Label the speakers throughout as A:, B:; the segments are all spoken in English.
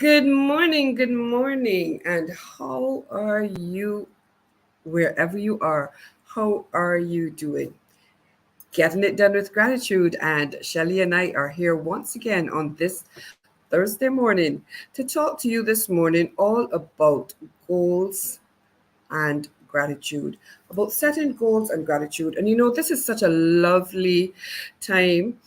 A: Good morning, and how are you wherever you are? How are you doing? Getting it done with gratitude, and Shelly and I are here once again on this Thursday morning to talk to you this morning all about goals and gratitude, about setting goals and gratitude. And this is such a lovely time.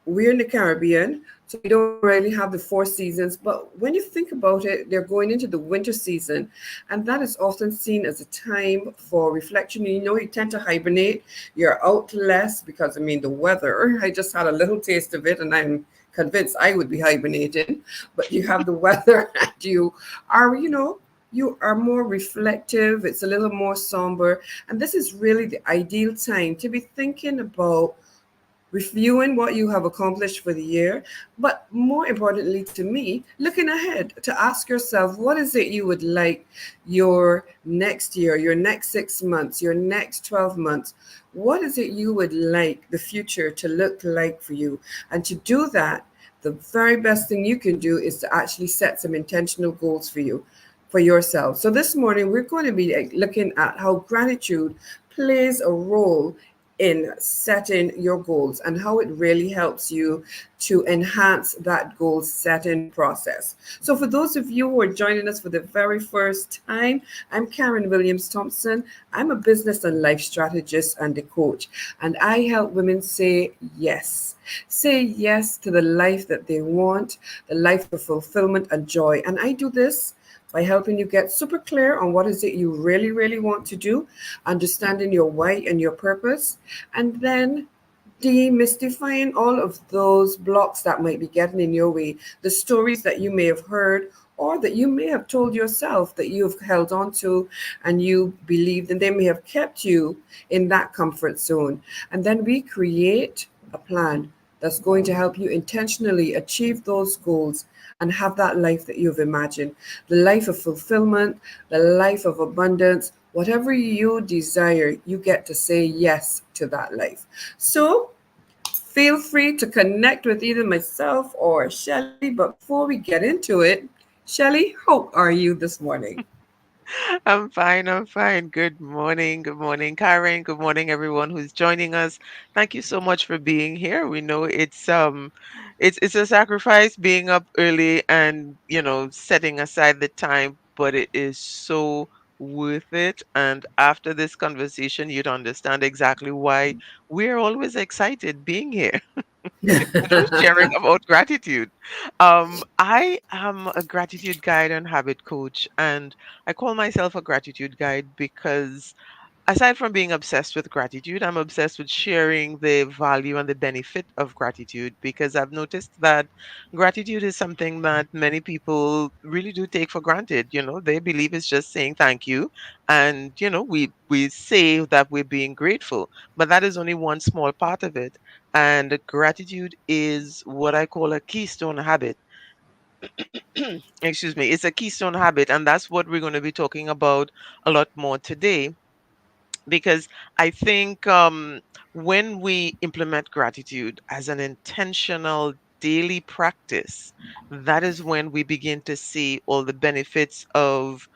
A: We're in the Caribbean, so we don't really have the four seasons. But when you think about it, they're going into the winter season, and that is often seen as a time for reflection. You tend to hibernate, you're out less because, the weather. I just had a little taste of it, and I'm convinced I would be hibernating. But you have the weather, and are, you are more reflective, it's a little more somber. And this is really the ideal time to be thinking about reviewing what you have accomplished for the year, but more importantly to me, looking ahead to ask yourself, what is it you would like your next year, your next 6 months, your next 12 months? What is it you would like the future to look like for you? And to do that, the very best thing you can do is to actually set some intentional goals for you, for yourself. So this morning, we're going to be looking at how gratitude plays a role in setting your goals and how it really helps you to enhance that goal setting process. So, for those of you who are joining us for the very first time, I'm Karen Williams Thompson. I'm a business and life strategist and a coach, and I help women say yes. Say yes to the life that they want, the life of fulfillment and joy. And I do this by helping you get super clear on what is it you really, really want to do, understanding your why and your purpose, and then demystifying all of those blocks that might be getting in your way, the stories that you may have heard or that you may have told yourself that you've held on to and you believed, and they may have kept you in that comfort zone. And then we create a plan that's going to help you intentionally achieve those goals and have that life that you've imagined, the life of fulfillment, the life of abundance. Whatever you desire, you get to say yes to that life. So feel free to connect with either myself or Shelly. But before we get into it, Shelly, how are you this morning?
B: I'm fine. I'm fine. Good morning. Good morning, Karen. Good morning, everyone who's joining us. Thank you so much for being here. We know it's a sacrifice being up early and, setting aside the time, but it is so worth it. And after this conversation, you'd understand exactly why we're always excited being here. Sharing about gratitude. I am a gratitude guide and habit coach, and I call myself a gratitude guide because aside from being obsessed with gratitude, I'm obsessed with sharing the value and the benefit of gratitude because I've noticed that gratitude is something that many people really do take for granted. They believe it's just saying thank you. And, we say that we're being grateful, but that is only one small part of it. And gratitude is what I call a keystone habit. Excuse me, it's a keystone habit. And that's what we're going to be talking about a lot more today because I think when we implement gratitude as an intentional daily practice, that is when we begin to see all the benefits of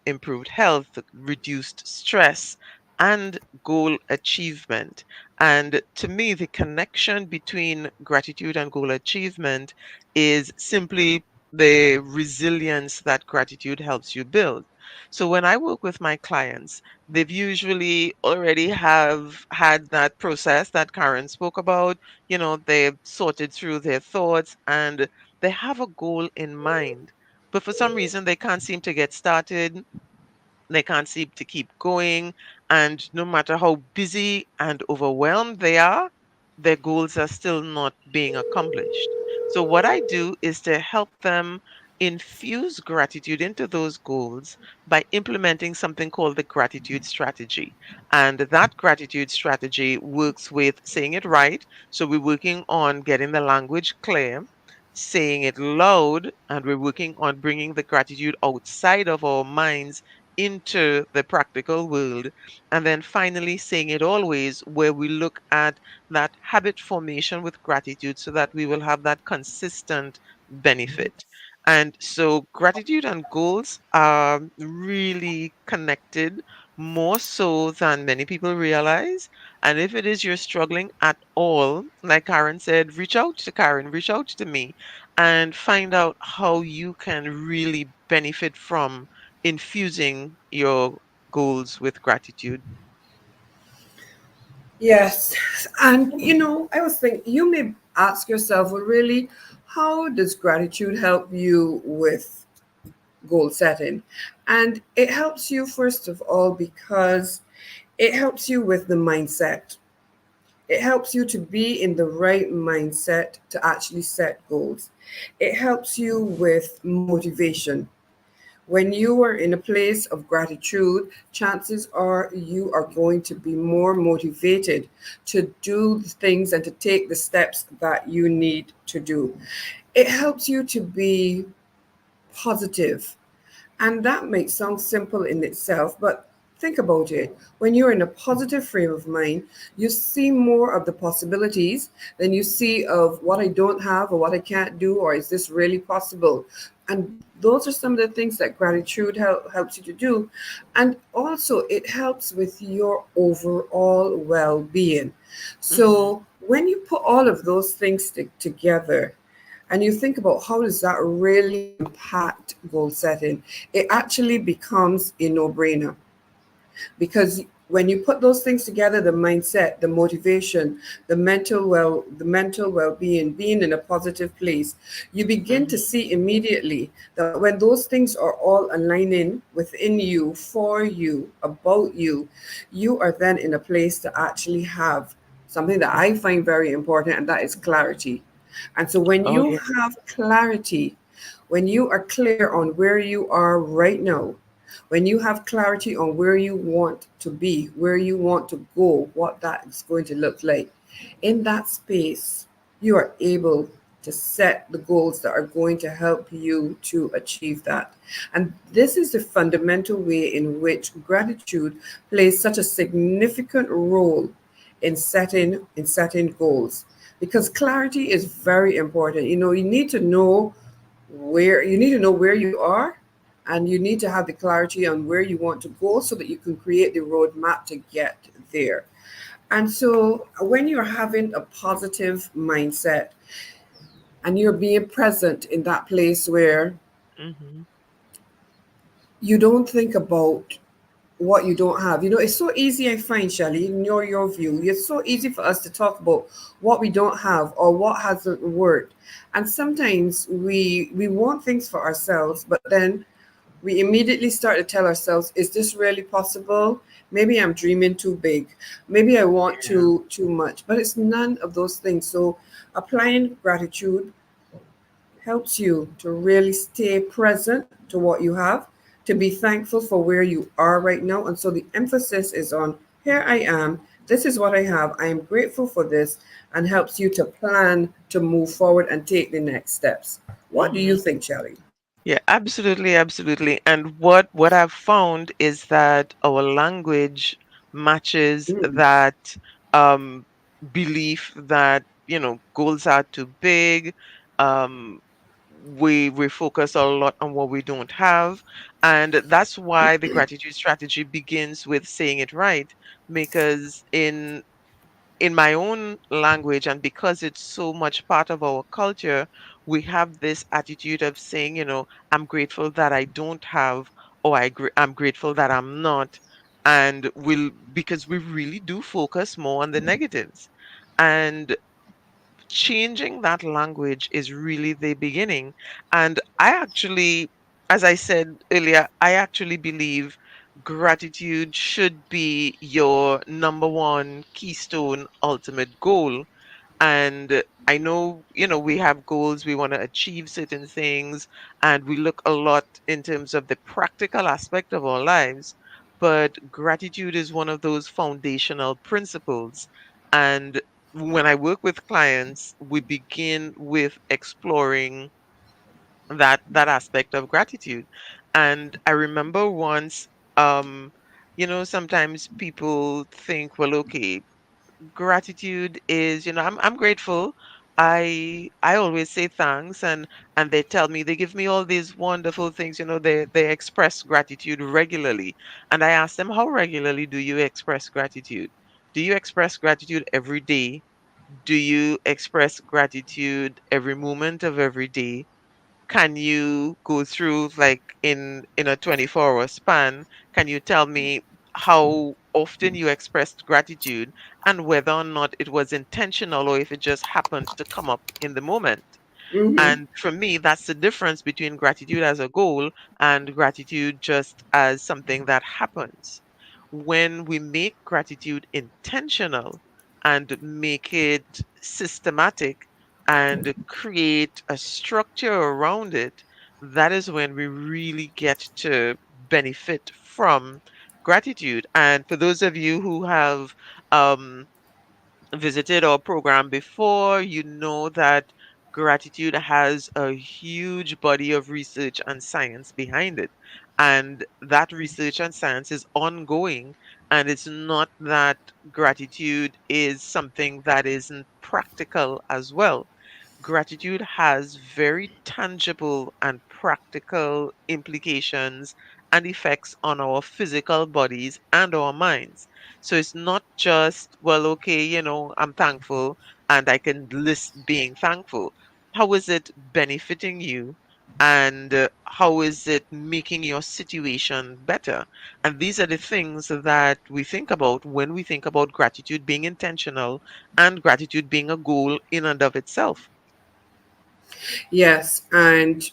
B: improved health, reduced stress, and goal achievement. And to me, the connection between gratitude and goal achievement is simply the resilience that gratitude helps you build. So when I work with my clients, they've usually already have had that process that Karen spoke about. They've sorted through their thoughts and they have a goal in mind. But for some reason, they can't seem to get started. They can't seem to keep going. And no matter how busy and overwhelmed they are, their goals are still not being accomplished. So, what I do is to help them infuse gratitude into those goals by implementing something called the gratitude strategy. And that gratitude strategy works with saying it right. So, we're working on getting the language clear, saying it loud, and we're working on bringing the gratitude outside of our minds into the practical world. And then finally, saying it always, where we look at that habit formation with gratitude so that we will have that consistent benefit. And so gratitude and goals are really connected, more so than many people realize. And if it is you're struggling at all, like Karen said, reach out to Karen, reach out to me, and find out how you can really benefit from infusing your goals with gratitude.
A: Yes. And I was thinking, you may ask yourself, well, really, how does gratitude help you with goal setting? And it helps you, first of all, because it helps you with the mindset. It helps you to be in the right mindset to actually set goals. It helps you with motivation. When you are in a place of gratitude, chances are you are going to be more motivated to do the things and to take the steps that you need to do. It helps you to be positive, and that may sound simple in itself, but think about it. When you're in a positive frame of mind, you see more of the possibilities than you see of what I don't have or what I can't do, or is this really possible? And those are some of the things that gratitude helps you to do. And also, it helps with your overall well being.
B: Hmm.
A: So, when you put all of those things together, and you think about how does that really impact goal setting, it actually becomes a no-brainer, because when you put those things together, the mindset, the motivation, the mental well-being, being in a positive place, you begin to
B: Hmm.
A: see immediately that when those things are all aligning within you, for you, about you, you are then in a place to actually have something that I find very important, and that is clarity. And so when
B: Oh,
A: you
B: yeah.
A: have clarity, when you are clear on where you are right now, when you have clarity on where you want to be, where you want to go, what that is going to look like, in that space, you are able to set the goals that are going to help you to achieve that. And this is the fundamental way in which gratitude plays such a significant role in setting goals, because clarity is very important. You need to know where you are, and you need to have the clarity on where you want to go so that you can create the roadmap to get there. And so when you're having a positive mindset and you're being present in that place where
B: Hmm.
A: you don't think about what you don't have. It's so easy, I find, Shelley, in your view, it's so easy for us to talk about what we don't have or what hasn't worked. And sometimes we want things for ourselves, but then we immediately start to tell ourselves, is this really possible? Maybe I'm dreaming too big. Maybe I want
B: Yeah.
A: too much. But it's none of those things. So applying gratitude helps you to really stay present to what you have, to be thankful for where you are right now. And so the emphasis is on, here I am, this is what I have, I am grateful for this, and helps you to plan to move forward and take the next steps. What do you
B: Hmm.
A: think, Shelley?
B: Yeah, absolutely, absolutely. And what I've found is that our language matches
A: Mm.
B: that um belief that, goals are too big. Um we focus a lot on what we don't have. And that's why the gratitude strategy begins with saying it right. Because in my own language, and because it's so much part of our culture, we have this attitude of saying, I'm grateful that I don't have, or I'm grateful that I'm not. And because we really do focus more on the negatives. And changing that language is really the beginning. And as I said earlier, I actually believe gratitude should be your number one keystone ultimate goal. And I know, we have goals, we want to achieve certain things, and we look a lot in terms of the practical aspect of our lives. But gratitude is one of those foundational principles. And when I work with clients, we begin with exploring that aspect of gratitude. And I remember once, um, sometimes people think, well, okay, gratitude is, I'm grateful, I always say thanks, and they tell me, they give me all these wonderful things, they express gratitude regularly. And I ask them, how regularly do you express gratitude? Do you express gratitude every day? Do you express gratitude every moment of every day? Can you go through, like, in a 24-hour span, can you tell me how often you expressed gratitude, and whether or not it was intentional or if it just happened to come up in the moment?
A: Mm-hmm.
B: And for me, that's the difference between gratitude as a goal and gratitude just as something that happens. When we make gratitude intentional and make it systematic and create a structure around it, that is when we really get to benefit from gratitude. And for those of you who have um, visited our program before, you know that gratitude has a huge body of research and science behind it. And that research and science is ongoing. And it's not that gratitude is something that isn't practical as well. Gratitude has very tangible and practical implications and effects on our physical bodies and our minds. So it's not just, well, okay, I'm thankful and I can list being thankful. How is it benefiting you? And how is it making your situation better? And these are the things that we think about when we think about gratitude being intentional and gratitude being a goal in and of itself.
A: Yes, and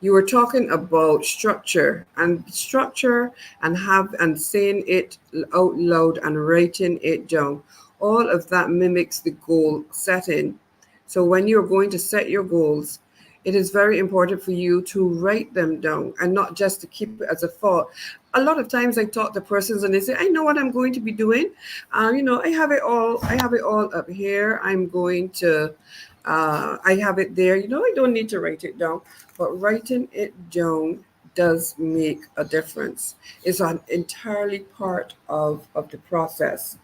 A: you were talking about structure and saying it out loud and writing it down. All of that mimics the goal setting. So when you're going to set your goals, it is very important for you to write them down and not just to keep it as a thought. A lot of times I talk to persons and they say, I know what I'm going to be doing. I have it all up here. I have it there. I don't need to write it down, but writing it down does make a difference. It's an entirely part of the process.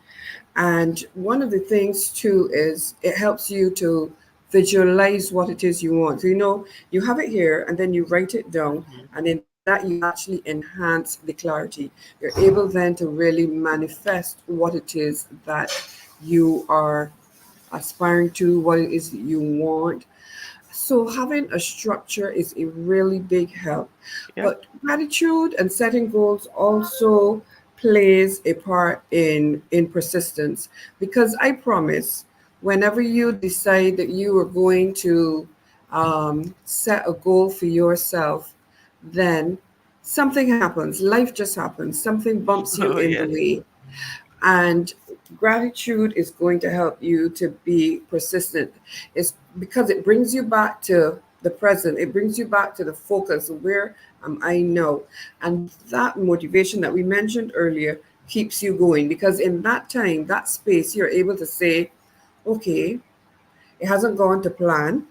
A: And one of the things too is it helps you to visualize what it is you want. So you have it here and then you write it down,
B: Mhm.
A: and in that you actually enhance the clarity. You're able then to really manifest what it is that you are aspiring to, what it is that you want. So having a structure is a really big help.
B: Yep.
A: But gratitude and setting goals also plays a part in persistence, because I promise whenever you decide that you are going to set a goal for yourself, then something happens. Life just happens. Something bumps you
B: Oh,
A: in the
B: yes.
A: way, and gratitude is going to help you to be persistent. It's because it brings you back to the present, it brings you back to the focus of where am I now. And that motivation that we mentioned earlier keeps you going, because in that time, that space, you're able to say, okay, it hasn't gone to plan.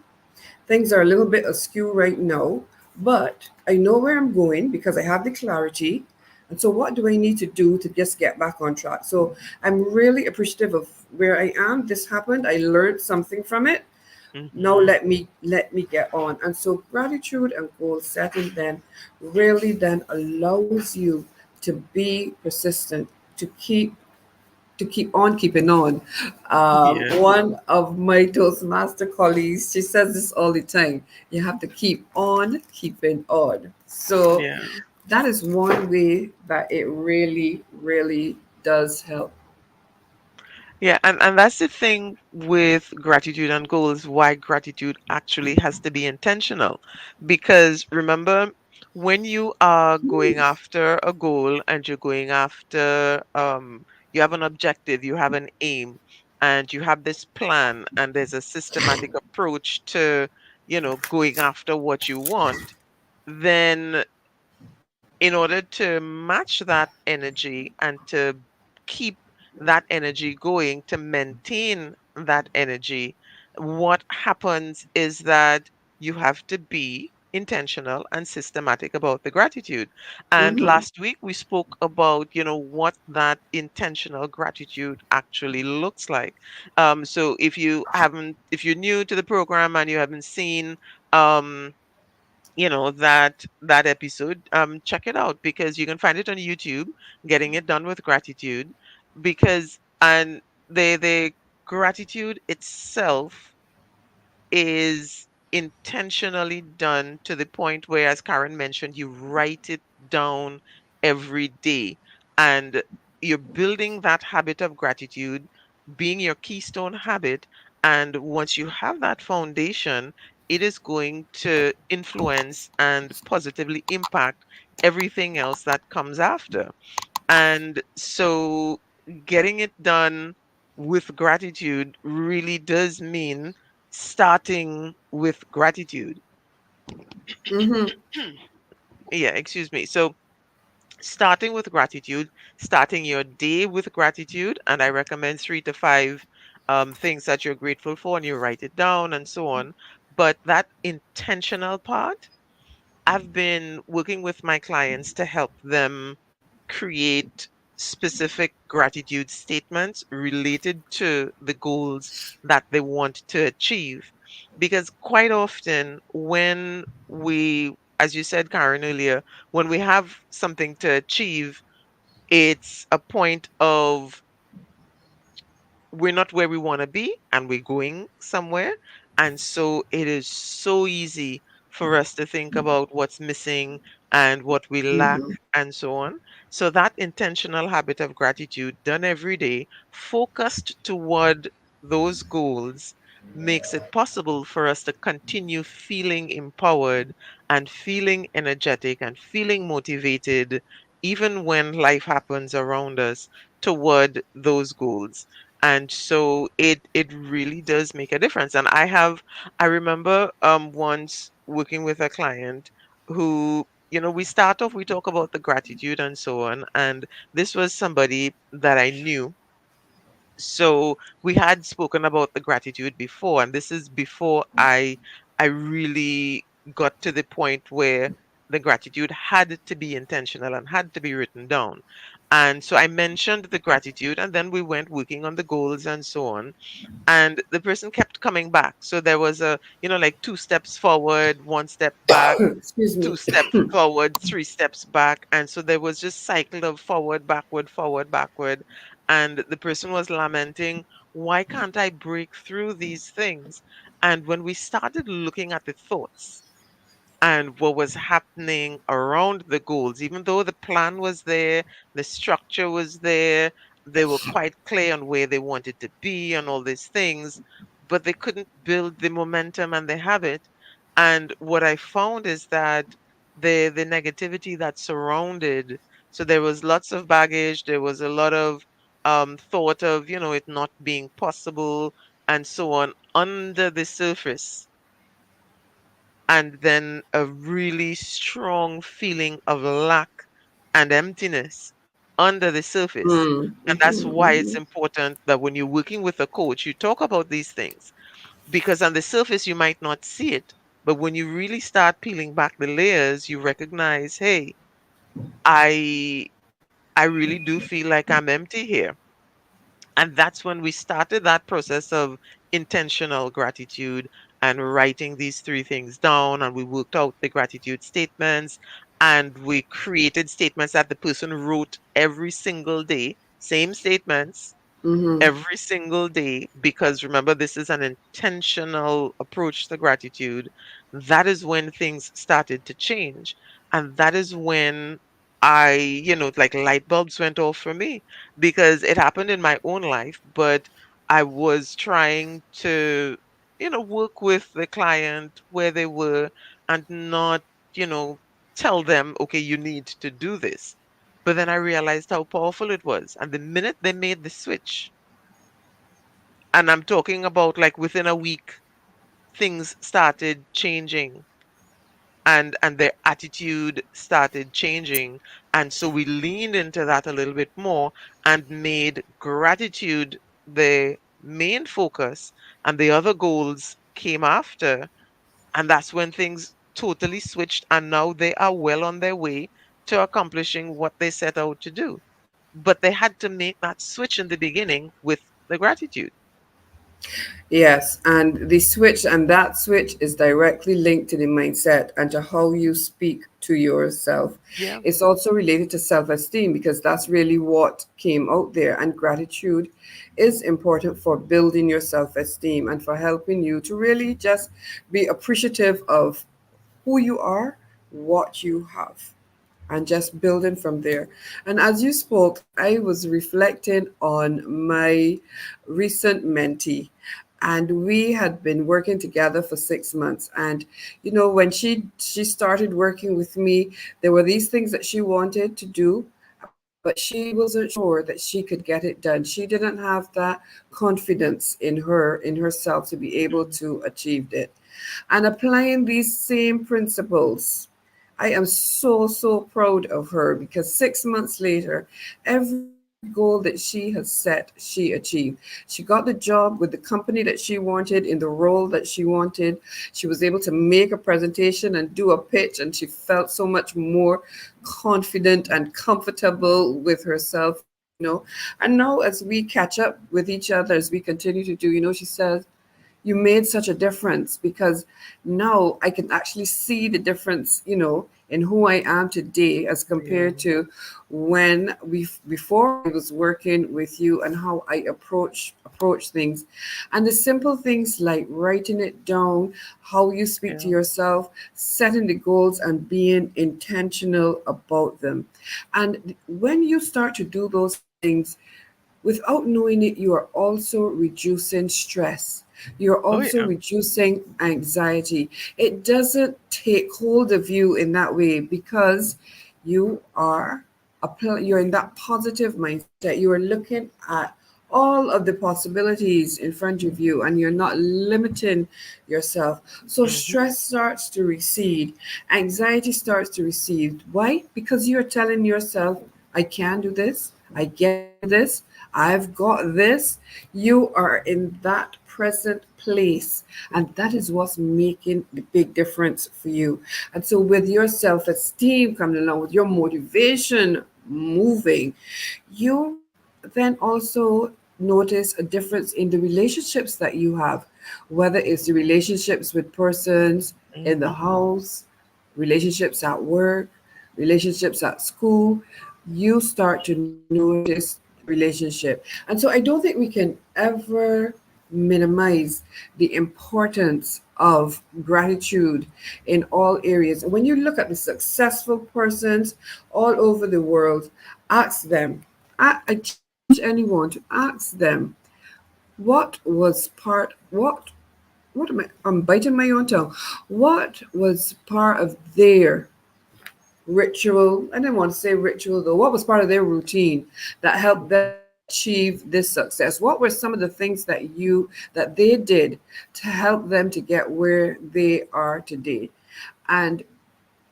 A: Things are a little bit askew right now, but I know where I'm going because I have the clarity. And so, what do I need to do to just get back on track? So, I'm really appreciative of where I am. This happened. I learned something from it. Now,
B: Hmm.
A: let me get on. And so, gratitude and goal setting then really then allows you to be persistent, to keep on keeping on.
B: Yeah.
A: One of my Toastmaster colleagues, she says this all the time. You have to keep on keeping on. So
B: Yeah.
A: that is one way that it really, really does help.
B: Yeah, and that's the thing with gratitude and goals, why gratitude actually has to be intentional. Because remember, when you are going after a goal and you're going after, you have an objective, you have an aim, and you have this plan, and there's a systematic approach to, going after what you want, then in order to match that energy and to keep that energy going, to maintain that energy, what happens is that you have to be intentional and systematic about the gratitude. And
A: Mm-hmm.
B: last week we spoke about, what that intentional gratitude actually looks like. So if you're new to the program and you haven't seen, um, that episode, check it out because you can find it on YouTube, Getting It Done with Gratitude, because and the gratitude itself is intentionally done to the point where, as Karen mentioned, you write it down every day. And you're building that habit of gratitude, being your keystone habit. And once you have that foundation, it is going to influence and positively impact everything else that comes after. And so getting it done with gratitude really does mean starting with gratitude.
A: Mm-hmm.
B: Yeah, excuse me. So starting with gratitude, starting your day with gratitude, and I recommend 3 to 5 things that you're grateful for, and you write it down and so on. But that intentional part, I've been working with my clients to help them create specific gratitude statements related to the goals that they want to achieve. Because quite often, as you said, Karen, earlier, when we have something to achieve, it's a point of we're not where we want to be and we're going somewhere. And so it is so easy for us to think about what's missing and what we lack
A: Mm-hmm.
B: and so on. So that intentional habit of gratitude done every day, focused toward those goals, makes it possible for us to continue feeling empowered and feeling energetic and feeling motivated even when life happens around us toward those goals. And so it really does make a difference. And I remember once working with a client who, we start off, we talk about the gratitude and so on, and this was somebody that I knew. So we had spoken about the gratitude before, and this is before I really got to the point where the gratitude had to be intentional and had to be written down. And so I mentioned the gratitude, and then we went working on the goals and so on. And the person kept coming back. So there was like 2 steps forward, 1 step back,
A: Excuse me.
B: 2 steps forward, 3 steps back. And so there was just cycle of forward, backward. And the person was lamenting, why can't I break through these things? And when we started looking at the thoughts and what was happening around the goals, even though the plan was there, the structure was there, they were quite clear on where they wanted to be and all these things, but they couldn't build the momentum and the habit. And what I found is that the negativity that surrounded, so there was lots of baggage, there was a lot of thought of, it not being possible and so on under the surface, and then a really strong feeling of lack and emptiness under the surface. And that's why it's
A: Mm-hmm.
B: important that when you're working with a coach, you talk about these things, because on the surface, you might not see it. But when you really start peeling back the layers, you recognize, hey, I I really do feel like I'm empty here. And that's when we started that process of intentional gratitude and writing these 3 things down. And we worked out the gratitude statements, and we created statements that the person wrote every single day, same statements
A: Mm-hmm.
B: every single day, because remember, this is an intentional approach to gratitude. That is when things started to change. And that is when like light bulbs went off for me, because it happened in my own life, but I was trying to, work with the client where they were and not, you know, tell them, okay, you need to do this. But then I realized how powerful it was. And the minute they made the switch, and I'm talking about like within a week, things started changing, and their attitude started changing. And so we leaned into that a little bit more and made gratitude the main focus, and the other goals came after. And that's when things totally switched, and now they are well on their way to accomplishing what they set out to do. But they had to make that switch in the beginning with the gratitude.
A: Yes, and the switch and that switch is directly linked to the mindset and to how you speak to yourself.
B: Yeah.
A: It's also related to self esteem because that's really what came out there. And gratitude is important for building your self esteem and for helping you to really just be appreciative of who you are, what you have, and just building from there. And as you spoke, I was reflecting on my recent mentee, and we had been working together for 6 months. And when she started working with me, there were these things that she wanted to do, but she wasn't sure that she could get it done. She didn't have that confidence in herself to be able
B: Mhm.
A: to achieve it. And applying these same principles, I am so, so proud of her because 6 months later, every goal that she has set, she achieved. She got the job with the company that she wanted in the role that she wanted. She was able to make a presentation and do a pitch, and she felt so much more confident and comfortable with herself. And now, as we catch up with each other, as we continue to do, she says, you made such a difference because now I can actually see the difference, in who I am today as
B: Yeah.
A: compared to when before I was working with you and how I approach things. And the simple things like writing it down, how you speak to
B: Yeah.
A: yourself, setting the goals and being intentional about them. And when you start to do those things, without knowing it, you are also reducing stress. You're
B: Oh
A: also
B: yeah.
A: reducing anxiety. It doesn't take hold of you in that way because you are you're in that positive mindset. You are looking at all of the possibilities in front of you and you're not limiting yourself. So
B: Hmm.
A: stress starts to recede, anxiety starts to recede. Why? Because you're telling yourself, I can do this, I get through this, I've got this. You are in that present place, and that is what's making the big difference for you. And so, with your self esteem coming along, with your motivation moving, you then also notice a difference in the relationships that you have, whether it's the relationships with persons in the
B: Hmm.
A: house, relationships at work, relationships at school. You start to notice relationship. And so I don't think we can ever minimize the importance of gratitude in all areas. When you look at the successful persons all over the world, ask them. I challenge anyone to ask them what was part what am I I'm biting my own tongue. What was part of their ritual? I didn't want to say ritual though. What was part of their routine that helped them achieve this success? What were some of the things that they did to help them to get where they are today? And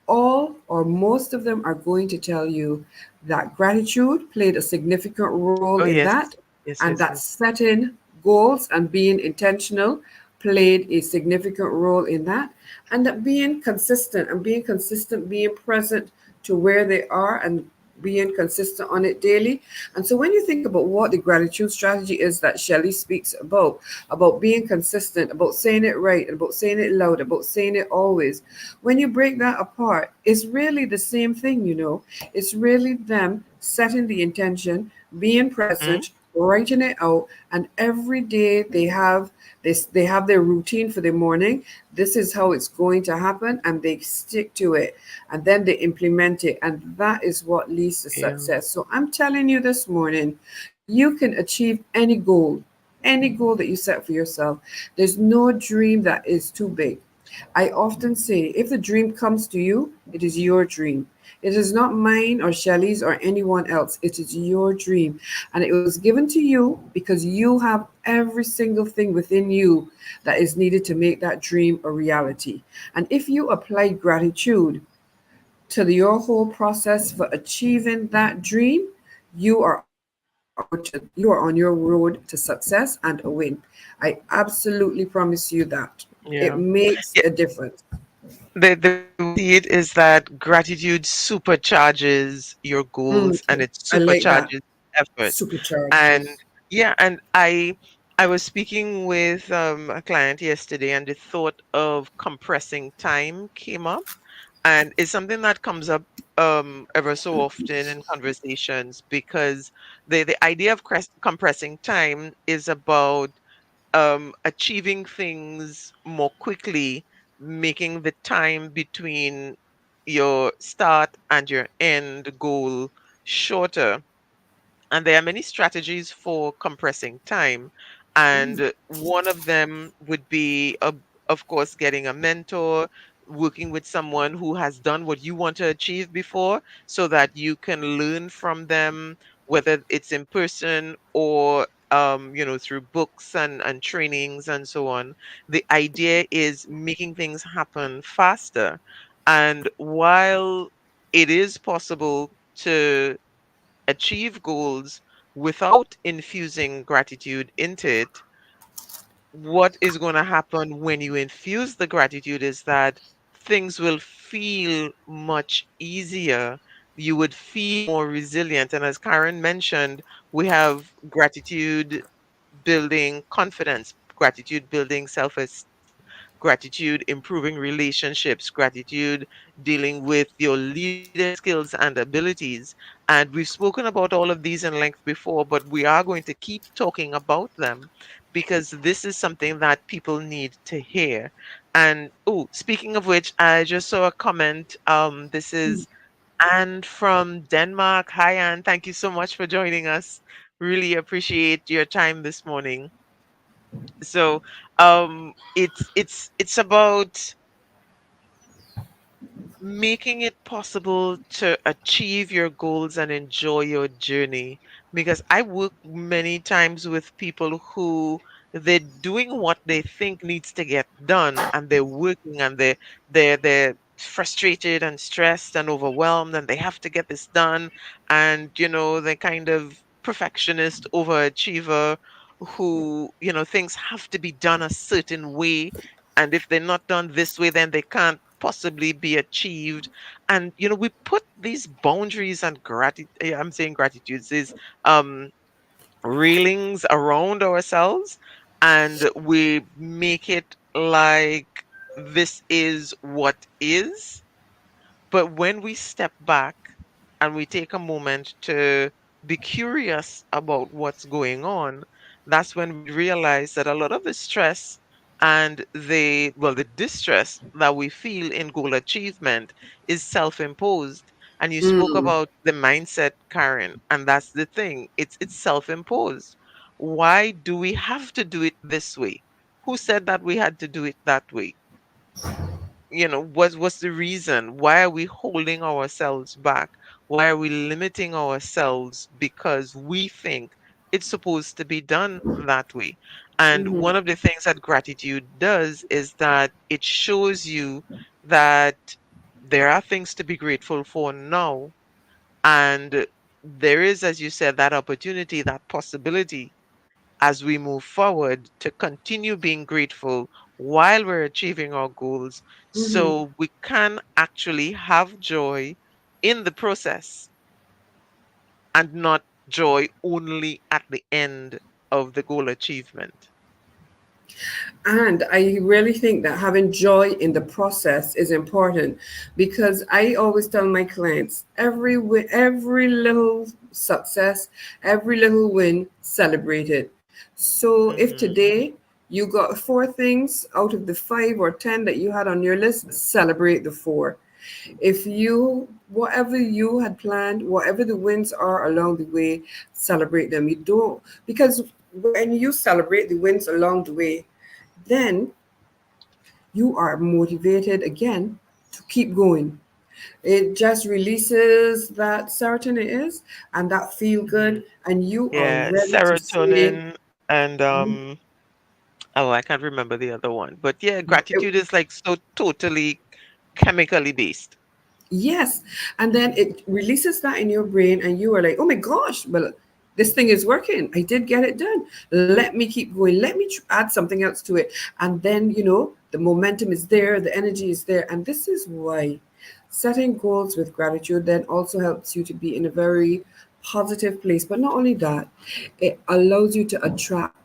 A: all or most of them are going to tell you that gratitude played a significant role
B: Oh
A: in
B: yes.
A: that,
B: Yes.
A: and
B: Yes.
A: that
B: Yes.
A: setting goals and being intentional played a significant role in that, and that being consistent, being present to where they are and being consistent on it daily. And so when you think about what the gratitude strategy is that Shelley speaks about being consistent, about saying it right, about saying it loud, about saying it always, when you break that apart, it's really the same thing. It's really them setting the intention, being
B: Hmm.
A: present, writing it out, and every day they have their routine for the morning. This is how it's going to happen, and they stick to it, and then they implement it, and that is what leads to
B: Yeah.
A: success. So I'm telling you this morning, you can achieve any goal that you set for yourself. There's no dream that is too big. I often say, if the dream comes to you, it is your dream. It is not mine or Shelley's or anyone else. It is your dream. And it was given to you because you have every single thing within you that is needed to make that dream a reality. And if you apply gratitude to your whole process for achieving that dream, you are on your road to success and a win. I absolutely promise you that. It
B: Yeah.
A: makes
B: Yeah.
A: a difference.
B: The way I see it is that gratitude supercharges your goals and
A: Okay,
B: it
A: I like that.
B: supercharges effort.
A: Supercharged,
B: And
A: yes.
B: yeah, and I was speaking with a client yesterday, and the thought of compressing time came up, and it's something that comes up ever so often in conversations, because the idea of compressing time is about achieving things more quickly, making the time between your start and your end goal shorter. And there are many strategies for compressing time. And one of them would be, of course, getting a mentor, working with someone who has done what you want to achieve before, so that you can learn from them, whether it's in person or through books and trainings and so on. The idea is making things happen faster. And while it is possible to achieve goals without infusing gratitude into it, what is going to happen when you infuse the gratitude is that things will feel much easier. You would feel more resilient. And as Karen mentioned, we have gratitude building confidence, gratitude building self esteem, gratitude improving relationships, gratitude dealing with your leadership skills and abilities. And we've spoken about all of these in length before, but we are going to keep talking about them because this is something that people need to hear. And oh, speaking of which, I just saw a comment. This is Anne from Denmark. Hi, Anne. Thank you so much for joining us. Really appreciate your time this morning. So, it's about making it possible to achieve your goals and enjoy your journey, because I work many times with people who they're doing what they think needs to get done, and they're working, and they're frustrated and stressed and overwhelmed, and they have to get this done. And they're kind of perfectionist overachiever who things have to be done a certain way, and if they're not done this way, then they can't possibly be achieved. And we put these boundaries and gratitude, I'm saying gratitudes is um railings around ourselves, and we make it like this is what is. But when we step back and we take a moment to be curious about what's going on, that's when we realize that a lot of the stress and the distress that we feel in goal achievement is self-imposed. And you spoke
A: Mm.
B: about the mindset, Karen, and that's the thing. It's self-imposed. Why do we have to do it this way? Who said that we had to do it that way? What's the reason? Why are we holding ourselves back? Why are we limiting ourselves because we think it's supposed to be done that way? And
A: Mhm.
B: one of the things that gratitude does is that it shows you that there are things to be grateful for now, and there is, as you said, that opportunity, that possibility as we move forward to continue being grateful while we're achieving our goals,
A: Mhm.
B: so we can actually have joy in the process and not joy only at the end of the goal achievement.
A: And I really think that having joy in the process is important, because I always tell my clients every little success, every little win, celebrate it. So if
B: Hmm.
A: today you got four things out of the five or 10 that you had on your list, celebrate the four. If you, whatever you had planned, whatever the wins are along the way, celebrate them. You don't, because when you celebrate the wins along the way, then you are motivated again to keep going. It just releases that serotonin and that feel
B: Hmm.
A: good, and you are
B: Yeah,
A: ready to say,
B: serotonin and oh, I can't remember the other one. But yeah, gratitude is like so totally chemically based.
A: yes. And then it releases that in your brain, and you are like, oh my gosh, well, this thing is working. I did get it done. Let me keep going. Let me add something else to it. And then, the momentum is there, the energy is there. And this is why setting goals with gratitude then also helps you to be in a very positive place. But not only that, it allows you to attract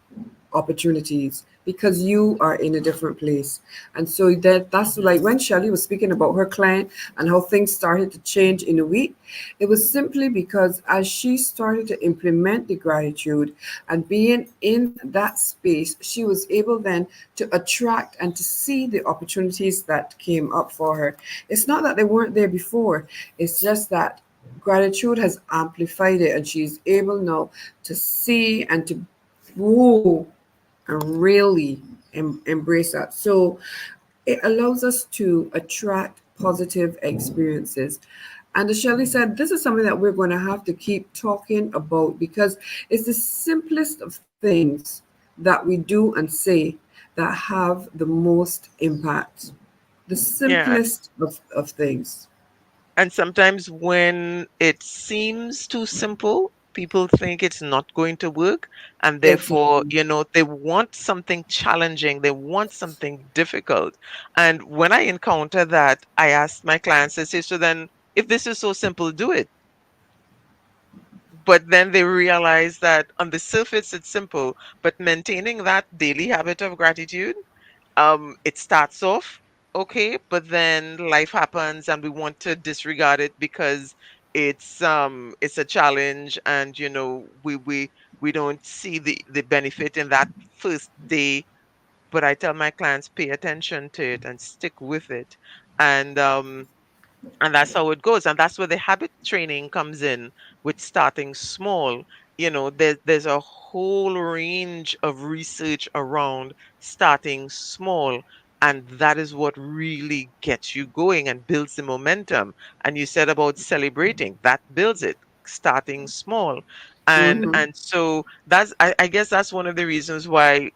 A: opportunities because you are in a different place. And so that's
B: Mhm.
A: like when Shelley was speaking about her client and how things started to change in a week, it was simply because as she started to implement the gratitude and being in that space, she was able then to attract and to see the opportunities that came up for her. It's not that they weren't there before, it's just that gratitude has amplified it and she's able now to see and to woo and really embrace that. So it allows us to attract positive experiences. And as Shelley said, this is something that we're going to have to keep talking about because it's the simplest of things that we do and say that have the most impact. The
B: Yeah.
A: simplest of things.
B: And sometimes when it seems too simple, people think it's not going to work. And therefore,
A: Exactly.
B: they want something challenging, they want something difficult. And when I encounter that, I ask my clients, I say, so then if this is so simple, do it. But then they realize that on the surface it's simple, but maintaining that daily habit of gratitude, it starts off okay, but then life happens and we want to disregard it because it's a challenge, and we don't see the benefit in that first day. But I tell my clients, pay attention to it and stick with it. And that's how it goes, and that's where the habit training comes in, with starting small. There's a whole range of research around starting small, and that is what really gets you going and builds the momentum. And you said about celebrating, that builds it, starting small. And so I guess that's one of the reasons why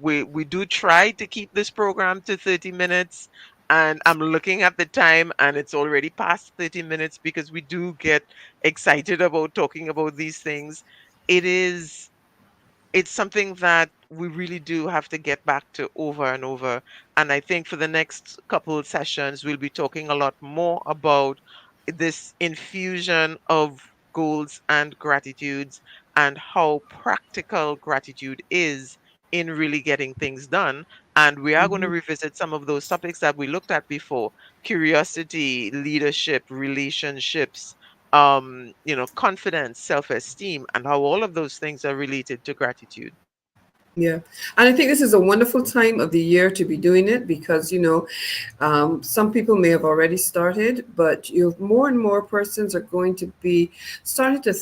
B: we do try to keep this program to 30 minutes. And I'm looking at the time and it's already past 30 minutes because we do get excited about talking about these things. It is it's something that we really do have to get back to over and over. And I think for the next couple of sessions, we'll be talking a lot more about this infusion of goals and gratitudes, and how practical gratitude is in really getting things done. And we are going to
A: Hmm.
B: revisit some of those topics that we looked at before: curiosity, leadership, relationships, confidence, self-esteem, and how all of those things are related to gratitude.
A: Yeah. And I think this is a wonderful time of the year to be doing it because, some people may have already started, but more and more persons are going to be starting to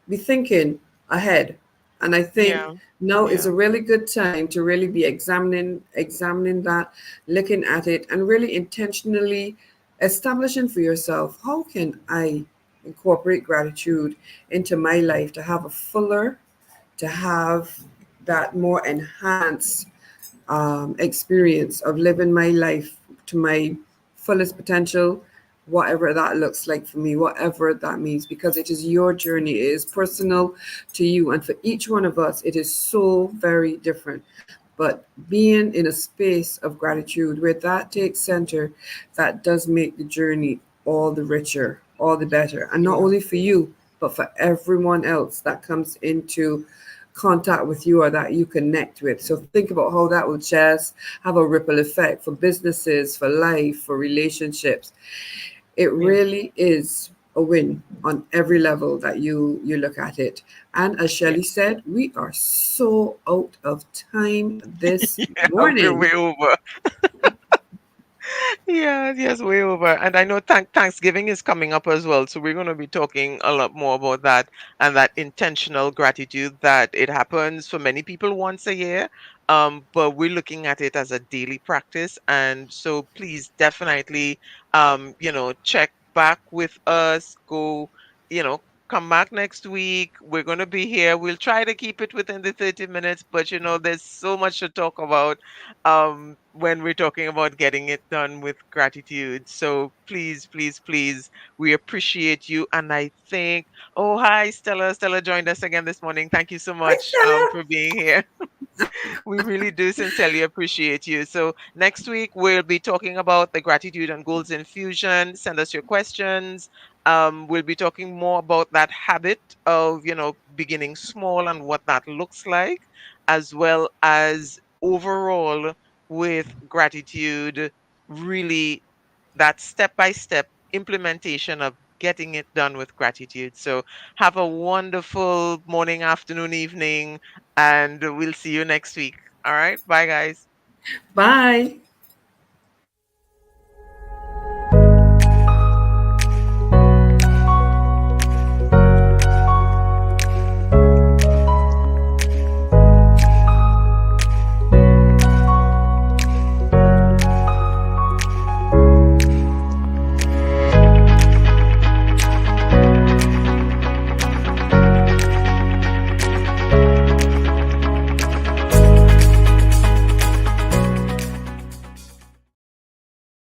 A: be thinking ahead. And I think
B: Yeah,
A: now is
B: yeah,
A: a really good time to really be examining that, looking at it, and really intentionally establishing for yourself, how can I incorporate gratitude into my life to have a fuller, to have that more enhanced experience of living my life to my fullest potential, whatever that looks like for me, whatever that means, because it is your journey, it is personal to you, and for each one of us, it is so very different. But being in a space of gratitude where that takes center, that does make the journey all the richer, all the better. And not
B: yeah,
A: only for you, but for everyone else that comes into contact with you or that you connect with. So think about how that will just have a ripple effect for businesses, for life, for relationships. It
B: yeah.
A: really is a win on every level that you look at it. And as
B: Yeah.
A: Shelley said, we are so out of time this
B: Yeah, we're
A: morning.
B: way over. Yeah, yes, way over. And I know Thanksgiving is coming up as well. So we're going to be talking a lot more about that, and that intentional gratitude, that it happens for many people once a year. But we're looking at it as a daily practice. And so please definitely, check back with us, go, come back next week. We're going to be here. We'll try to keep it within the 30 minutes, but there's so much to talk about when we're talking about getting it done with gratitude. So please, please, please, we appreciate you. And I think, oh, hi, Stella. Stella joined us again this morning. Thank you so
A: Hi,
B: much
A: Stella.
B: for being here. We really do sincerely appreciate you. So next week we'll be talking about the gratitude and goals infusion. Send us your questions. We'll be talking more about that habit of beginning small and what that looks like, as well as overall with gratitude, really that step by step implementation of getting it done with gratitude. So have a wonderful morning, afternoon, evening, and we'll see you next week. All right. Bye, guys.
A: Bye.